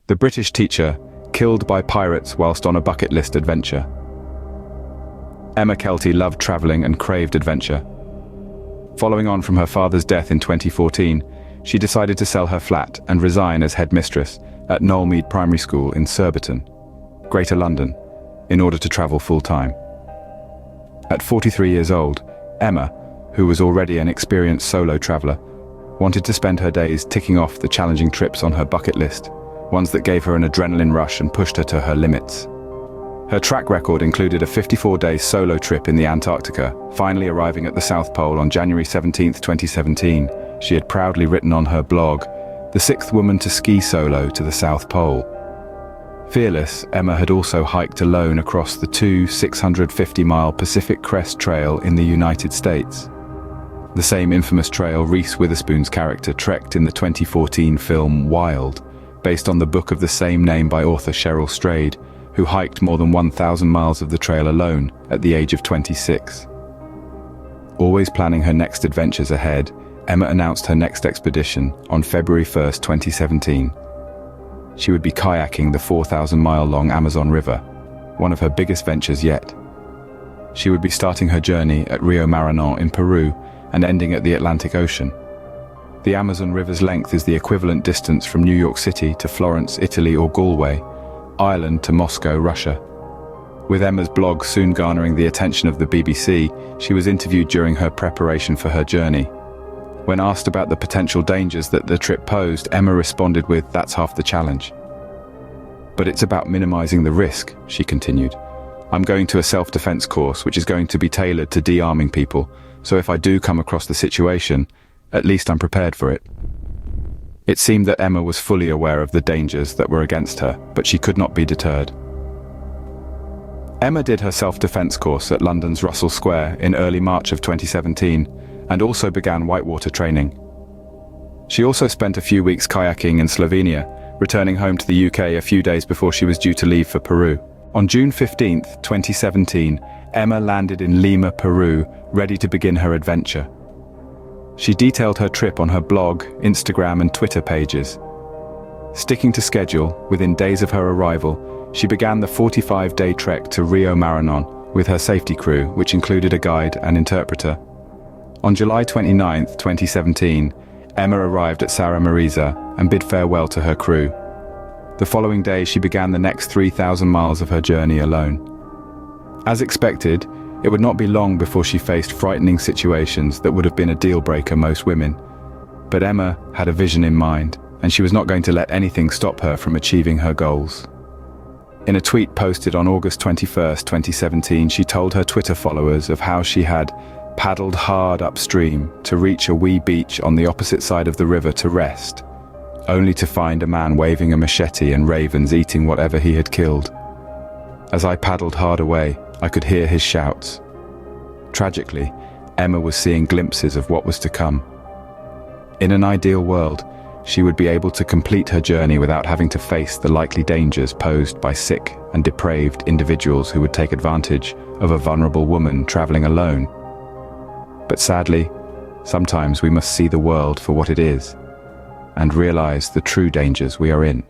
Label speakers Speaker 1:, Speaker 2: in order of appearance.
Speaker 1: The British teacher, killed by pirates whilst on a bucket list adventure. Emma Kelty loved travelling and craved adventure. Following on from her father's death in 2014, she decided to sell her flat and resign as headmistress at Knowlmead Primary School in Surbiton, Greater London, in order to travel full-time. At 43 years old, Emma, who was already an experienced solo traveller, wanted to spend her days ticking off the challenging trips on her bucket list, ones that gave her an adrenaline rush and pushed her to her limits. Her track record included a 54-day solo trip in the Antarctica, finally arriving at the South Pole on January 17, 2017. She had proudly written on her blog, "The sixth woman to ski solo to the South Pole." Fearless, Emma had also hiked alone across the 650-mile Pacific Crest Trail in the United States. The same infamous trail Reese Witherspoon's character trekked in the 2014 film Wild, based on the book of the same name by author Cheryl Strayed, who hiked more than 1,000 miles of the trail alone at the age of 26. Always planning her next adventures ahead, Emma announced her next expedition on February 1, 2017. She would be kayaking the 4,000-mile-long Amazon River, one of her biggest ventures yet. She would be starting her journey at Rio Marañón in Peru and ending at the Atlantic Ocean. The Amazon River's length is the equivalent distance from New York City to Florence, Italy, or Galway, Ireland to Moscow, Russia. With Emma's blog soon garnering the attention of the BBC, she was interviewed during her preparation for her journey. When asked about the potential dangers that the trip posed, Emma responded with, "That's half the challenge." "But it's about minimizing the risk," she continued. "I'm going to a self-defense course which is going to be tailored to de-arming people, so if I do come across the situation, at least I'm prepared for it." It seemed that Emma was fully aware of the dangers that were against her, but she could not be deterred. Emma did her self-defense course at London's Russell Square in early March of 2017, and also began whitewater training. She also spent a few weeks kayaking in Slovenia, returning home to the UK a few days before she was due to leave for Peru. On June 15, 2017, Emma landed in Lima, Peru, ready to begin her adventure. She detailed her trip on her blog, Instagram, and Twitter pages. Sticking to schedule, within days of her arrival, she began the 45-day trek to Rio Marañón with her safety crew, which included a guide and interpreter. On July 29, 2017, Emma arrived at Sara Marisa and bid farewell to her crew. The following day, she began the next 3,000 miles of her journey alone. As expected, it would not be long before she faced frightening situations that would have been a deal-breaker most women. But Emma had a vision in mind, and she was not going to let anything stop her from achieving her goals. In a tweet posted on August 21, 2017, she told her Twitter followers of how she had paddled hard upstream to reach a wee beach on the opposite side of the river to rest, only to find a man waving a machete and ravens eating whatever he had killed. As I paddled hard away, I could hear his shouts. Tragically, Emma was seeing glimpses of what was to come. In an ideal world, she would be able to complete her journey without having to face the likely dangers posed by sick and depraved individuals who would take advantage of a vulnerable woman traveling alone. But sadly, sometimes we must see the world for what it is and realize the true dangers we are in.